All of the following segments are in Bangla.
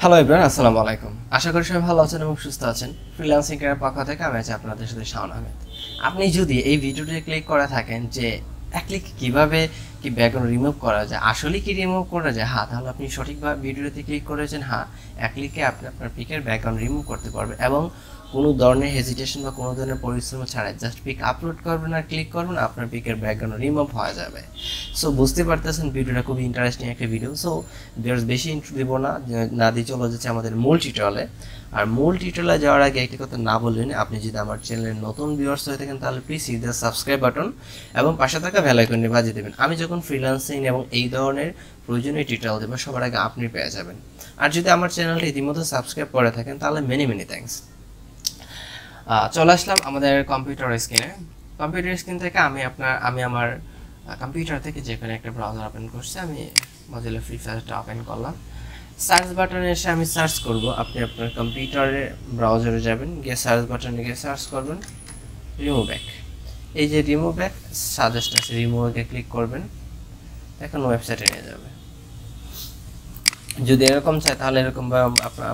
হ্যালো এভরিওয়ান, আসসালামু আলাইকুম। আশা করি সবাই ভালো আছেন এবং সুস্থ আছেন। ফ্রিল্যান্সিং এর পক্ষ থেকে আমি আছি আপনাদের সাথে শাওন আহমেদ। আপনি যদি এই ভিডিওতে ক্লিক করে থাকেন যে এক ক্লিক কিভাবে ব্যাকগ্রাউন্ড রিমুভ করা যায়, আসলে কি রিমুভ করা যায়, তাহলে আপনি সঠিকভাবে ভিডিওতে ক্লিক করেছেন। এক ক্লিকে আপনি আপনার পিকের ব্যাকগ্রাউন্ড রিমুভ করতে পারবেন এবং কোনো ধরনের হেজিটেশন বা কোনো ধরনের পরিশ্রম ছাড়াই জাস্ট পিক আপলোড করবেন আর ক্লিক করবেন, আপনার পিকের ব্যাকগ্রাউন্ড রিমুভ হয়ে যাবে। সো বুঝতে পারতেছেন ভিডিওটা খুবই ইন্টারেস্টিং একটা ভিডিও। সো বেশি ইন্ট্রো দিব না দিয়ে চলে যাচ্ছে আমাদের মূল টিউটোরিয়ালে। আর মূল টিউটোরিয়ালে যাওয়ার আগে একটি কথা না বললেন, আপনি যদি আমার চ্যানেলের নতুন ভিউয়ার্স হয়ে থাকেন তাহলে please hit the subscribe button এবং পাশে থাকা বেল আইকনটি বাজিয়ে দেবেন। আমি যখন ফ্রিল্যান্সিং এবং এই ধরনের প্রয়োজনীয় টিউটোরিয়াল দেবো সবার আগে আপনি পেয়ে যাবেন। আর যদি আমার চ্যানেলটি ইতিমধ্যে সাবস্ক্রাইব করে থাকেন তাহলে মেনি থ্যাঙ্কস। চলে আসলাম আমাদের কম্পিউটার স্ক্রিনে। কম্পিউটার স্ক্রিন থেকে আমি আমার কম্পিউটার থেকে যে কোনো একটা ব্রাউজার ওপেন করছি। আমি মজিলা ফ্রি ফায়ারটা ওপেন করলাম। সার্চ বাটনে এসে আমি সার্চ করব। আপনি আপনার কম্পিউটারের ব্রাউজারে যাবেন, গিয়ে সার্চ বাটনে গিয়ে সার্চ করবেন রিমুভ ব্যাক। এই যে রিমুভ ব্যাক সাজেস্ট আছে, রিমুভ ব্যাকে ক্লিক করবেন, এখন ওয়েবসাইটে নিয়ে যাবে। যদি এরকম চাই তাহলে এরকম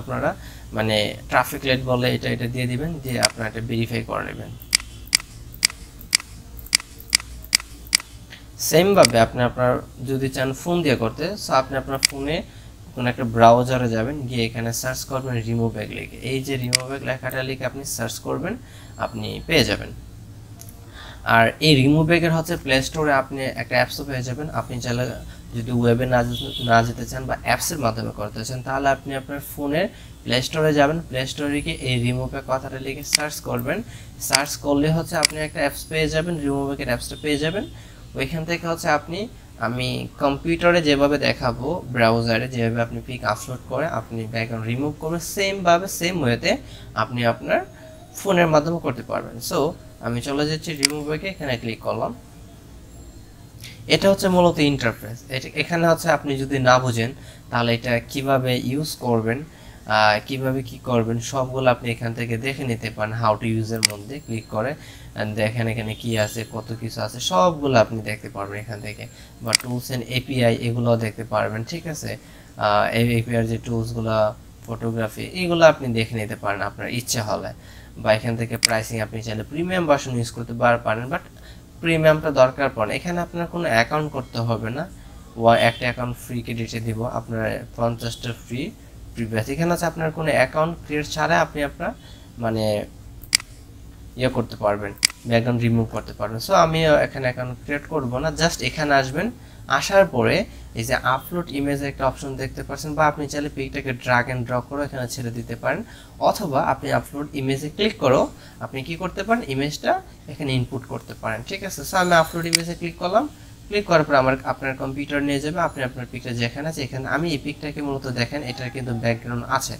আপনারা মানে ট্রাফিক লাইট বলে এটা দিয়ে দিবেন, দিয়ে আপনারা এটা ভেরিফাই করে নেবেন। সেম ভাবে আপনি আপনার যদি চান ফোন দিয়ে করতে, সো আপনি আপনার ফোনে কোনো একটা ব্রাউজারে যাবেন, গিয়ে এখানে সার্চ করবেন রিমুভ ব্যাক লিখে। এই যে রিমুভ ব্যাক লেখাটা লিখে আপনি সার্চ করবেন, আপনি পেয়ে যাবেন। আর এই রিমুভ ব্যাকের হচ্ছে প্লে স্টোরে আপনি একটা অ্যাপসও পেয়ে যাবেন। আপনি চাইলে যদি ওয়েবে না যেতে চান বা অ্যাপসের মাধ্যমে করতে চান তাহলে আপনি আপনার ফোনের প্লে স্টোরে যাবেন, প্লে স্টোরে গিয়ে এই রিমুভ ব্যাক কথাটা লিখে সার্চ করবেন। সার্চ করলে হচ্ছে আপনি একটা অ্যাপস পেয়ে যাবেন, রিমুভ ব্যাকের অ্যাপসটা পেয়ে যাবেন। ওইখান থেকে হচ্ছে আমি কম্পিউটারে যেভাবে দেখাবো, ব্রাউজারে যেভাবে আপনি পিক আপলোড করে আপনি ব্যাকগ্রাউন্ড রিমুভ করবেন, সেম ওয়েতে আপনি আপনার ফোনের মাধ্যমে করতে পারবেন। সো আমি চলে যাচ্ছি রিমুভ ব্যাকে, এখানে ক্লিক করলাম। এটা হচ্ছে মূলত ইন্টারফেস। এখানে হচ্ছে আপনি যদি না বুঝেন তাহলে এটা কিভাবে ইউজ করবেন, কিভাবে কি করবেন সবগুলো আপনি এখান থেকে দেখে নিতে পারেন। হাউ টু ইউজের মধ্যে ক্লিক করে দেখেন এখানে কি আছে, কত কিছু আছে সবগুলো আপনি দেখতে পারবেন এখান থেকে। বা টুলস এন্ড এপিআই এগুলোও দেখতে পারবেন, ঠিক আছে। এই এপিআই যে টুলসগুলো, ফটোগ্রাফি, এগুলো আপনি দেখে নিতে পারেন আপনার ইচ্ছে হলে। বা এখান থেকে প্রাইসিং আপনি চাইলে প্রিমিয়াম ভার্সন ইউজ করতে পারেন, বাট প্রিমিয়ামটা দরকার পড়ে। এখানে আপনার কোনো অ্যাকাউন্ট করতে হবে না। একটা অ্যাকাউন্ট ফ্রি ক্রেডিটে দিব আপনার 50টা ফ্রি প্রিভিয়াস। এখানে হচ্ছে আপনার কোনো অ্যাকাউন্ট ক্রিয়েট ছাড়া আপনি আপনার মানে করতে পারবেন, ব্যাকগ্রাউন্ড রিমুভ করতে পারবেন। সো আমি এখানে অ্যাকাউন্ট ক্রিয়েট করব না, জাস্ট এখানে আসবেন। আসার পরে এই যে আপলোড ইমেজের একটা অপশন দেখতে পাচ্ছেন, বা আপনি চাইলে পিকটাকে ড্র্যাগ এন্ড ড্রপ করে এখানে ছেড়ে দিতে পারেন, অথবা আপনি আপলোড ইমেজে ক্লিক করো আপনি কি করতে পারেন, ইমেজটা এখানে ইনপুট করতে পারেন, ঠিক আছে। সো আমি আপলোড ইমেজে ক্লিক করলাম। ক্লিক করার পর আপনার কম্পিউটার নিয়ে যাবে, আপনি আপনার পিকটা যেখানে আছে এখানে। আমি এই পিকটাকে মূলত দেখেন এটার কিন্তু ব্যাকগ্রাউন্ড আছে,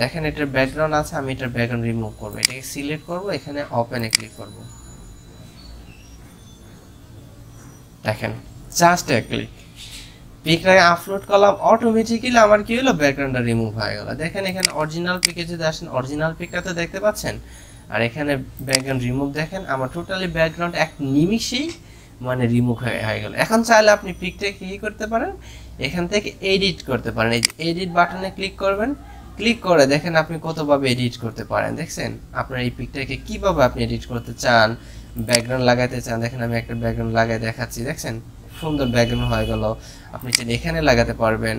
দেখেন এটার ব্যাকগ্রাউন্ড আছে। আমি এটার ব্যাকগ্রাউন্ড রিমুভ করবো, এটাকে সিলেক্ট করবো, এখানে ওপেনে ক্লিক করব। দেখেন জাস্ট এক ক্লিক পিকটাকে আপলোড করলাম, অটোমেটিক্যালি আমার কি হলো, ব্যাকগ্রাউন্ডটা রিমুভ হয়ে গেল। দেখেন এখানে অরিজিনাল পিকে যদি আসেন অরিজিনাল পিকটাতে দেখতে পাচ্ছেন, আর এখানে ব্যাকগ্রাউন্ড রিমুভ দেখেন আমার টোটালি ব্যাকগ্রাউন্ড এক নিমিষেই মানে রিমুভ হয়ে গেল। এখন চাইলে আপনি পিকটাকে কি করতে পারেন, এখান থেকে এডিট করতে পারেন। এই এডিট বাটনে ক্লিক করবেন, ক্লিক করে দেখেন আপনি কতভাবে এডিট করতে পারেন। দেখছেন আপনার এই পিকটাকে কিভাবে আপনি এডিট করতে চান, ব্যাকগ্রাউন্ড লাগাতে চান। দেখেন আমি একটা ব্যাকগ্রাউন্ড লাগাই দেখাচ্ছি, দেখছেন সুন্দর ব্যাকগ্রাউন্ড হয়ে গেল। আপনি চাইলে এখানে লাগাতে পারবেন,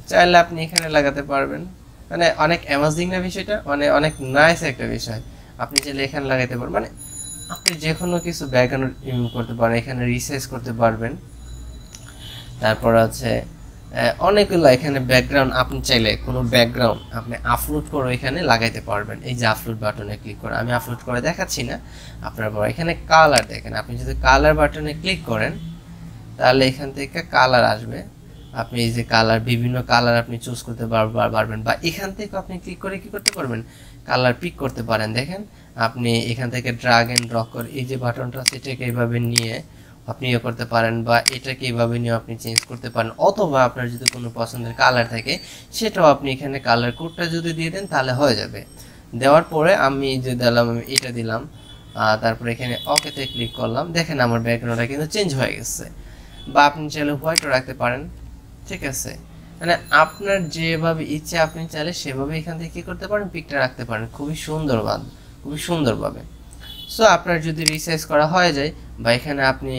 চাইলে আপনি এখানে লাগাতে পারবেন। মানে অনেক অ্যামেজিং না বিষয়টা, মানে অনেক নাইস একটা বিষয়। আপনি চাইলে এখানে লাগাতে পারবেন, মানে আপনি যে কোনো কিছু ব্যাকগ্রাউন্ড রিমুভ করতে পারেন, এখানে রিসাইজ করতে পারবেন। তারপর আছে অনেকগুলো এখানে ব্যাকগ্রাউন্ড, আপনি চাইলে কোনো ব্যাকগ্রাউন্ড আপনি আপলোড করে এখানে লাগাইতে পারবেন। এই যে আপলোড বাটনে ক্লিক করে, আমি আপলোড করে দেখাচ্ছি না আপনার পর। এখানে কালার দেখেন, আপনি যদি কালার বাটনে ক্লিক করেন তাহলে এখান থেকে কালার আসবে। আপনি এই যে কালার, বিভিন্ন কালার আপনি চুজ করতে পারবেন, বা এখান থেকে আপনি ক্লিক করে কি করতে পারবেন, কালার পিক করতে পারেন। দেখেন আপনি এখান থেকে ড্র্যাগ এন্ড ড্রপ করে এই যে বাটনটা সেটাকে এইভাবে নিয়ে আপনি করতে পারেন, বা এটাকে এইভাবে নিয়ে আপনি চেঞ্জ করতে পারেন, অথবা আপনার যদি কোনো পছন্দের কালার থাকে সেটাও আপনি এখানে কালার কোডটা যদি দিয়ে দেন তাহলে হয়ে যাবে। দেওয়ার পরে আমি যে দিলাম, আমি এটা দিলাম, তারপরে এখানে ওকেতে ক্লিক করলাম। দেখেন আমার ব্যাকগ্রাউন্ডটা কিন্তু চেঞ্জ হয়ে গেছে। বা আপনি চাইলে হোয়াইটও রাখতে পারেন, ঠিক আছে। মানে আপনার যেভাবে ইচ্ছে আপনি চাইলে সেভাবে এখান থেকে কি করতে পারেন, পিকটা রাখতে পারেন খুবই সুন্দরভাবে। সো আপনার যদি রিসাইজ করা হয়ে যায় বা এখানে আপনি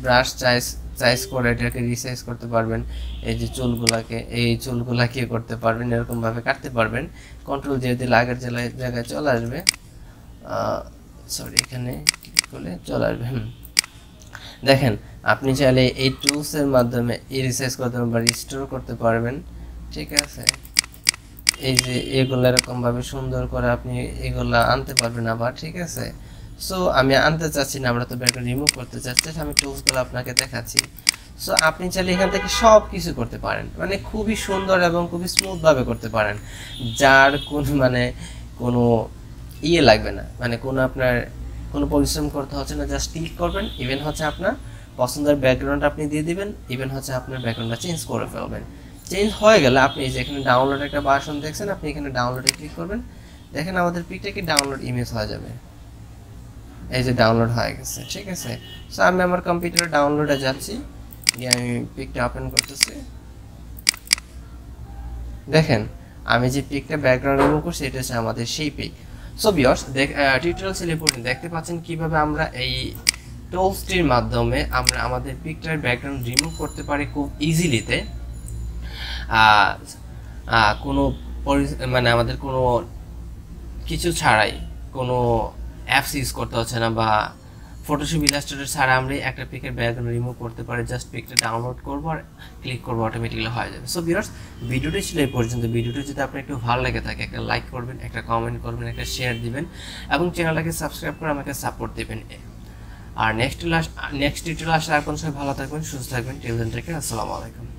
ব্রাশ সাইজ করে এটাকে রিসাইজ করতে পারবেন, এই যে চুলগুলাকে করতে পারবেন, এরকমভাবে কাটতে পারবেন। কন্ট্রোল দিয়ে দিলে আগের জায়গায় চলে আসবে, সরি এখানে ক্লিক করলে চলে আসবে। দেখেন আপনি চাইলে এই টুলসের মাধ্যমে রিসাইজ করতে পারবেন বা রিস্টোর করতে পারবেন, ঠিক আছে। এই যে এগুলো এরকমভাবে সুন্দর করে আপনি এগুলা আনতে পারবেন আবার, ঠিক আছে। সো আমি আনতে চাচ্ছি না, আমরা তো ব্যাকগ্রাউন্ড রিমুভ করতে চাচ্ছি, আমি টুলসগুলো আপনাকে দেখাচ্ছি। সো আপনি চাইলে এখান থেকে সব কিছু করতে পারেন, মানে খুবই সুন্দর এবং খুবই স্মুথভাবে করতে পারেন, যার কোনো ইয়ে লাগবে না, মানে আপনার কোনো পরিশ্রম করতে হচ্ছে না। জাস্ট ক্লিক করবেন, ইভেন হচ্ছে আপনার পছন্দের ব্যাকগ্রাউন্ড আপনি দিয়ে দিবেন, ইভেন হচ্ছে আপনার ব্যাকগ্রাউন্ডটা চেঞ্জ করে ফেলবেন। চেঞ্জ হয়ে গেলে আপনি এই যে এখানে ডাউনলোড একটা বাটন দেখছেন, আপনি এখানে ডাউনলোডে ক্লিক করবেন, দেখেন আমাদের পিকটা কি ডাউনলোড ইমেজ হয়ে যাবে, এই যে ডাউনলোড হয়ে গেছে, ঠিক আছে। সো আমি আমার কম্পিউটারে ডাউনলোডে যাচ্ছি, গিয়ে আমি পিকটা ওপেন করতেছি। দেখেন আমি যে পিকটা ব্যাকগ্রাউন্ড রিমুভ করছি এটা হচ্ছে আমাদের সেই পিক। সো ভিউয়ার্স টিউটোরিয়াল ছেলে পড়ুন, দেখতে পাচ্ছেন কিভাবে আমরা এই টুলসটির মাধ্যমে আমরা আমাদের পিকটার ব্যাকগ্রাউন্ড রিমুভ করতে পারি খুব ইজিলিতে। কোনো মানে আমাদের কোনো কিছু ছাড়াই, কোনো অ্যাপস ইউজ করতে হচ্ছে না, বা ফটোশপ ইলাস্ট্রেটর ছাড়া আমরা একটা পিকের ব্যাকগ্রাউন্ড রিমুভ করতে পারি। জাস্ট পিকটা ডাউনলোড করবো আর ক্লিক করবো, অটোমেটিক্যালি হয়ে যাবে। সো ভিউয়ার্স ভিডিওটি ছিল এই পর্যন্ত। ভিডিওটি যদি আপনার একটু ভালো লেগে থাকে, একটা লাইক করবেন, একটা কমেন্ট করবেন, একটা শেয়ার দিবেন এবং চ্যানেলটাকে সাবস্ক্রাইব করে আমাকে সাপোর্ট দেবেন। আর নেক্সট টিউটোরিয়াল আসার আগে সবাই ভালো থাকবেন, সুস্থ থাকবেন। টিল দেন টেক কেয়ার, আসসালামু আলাইকুম।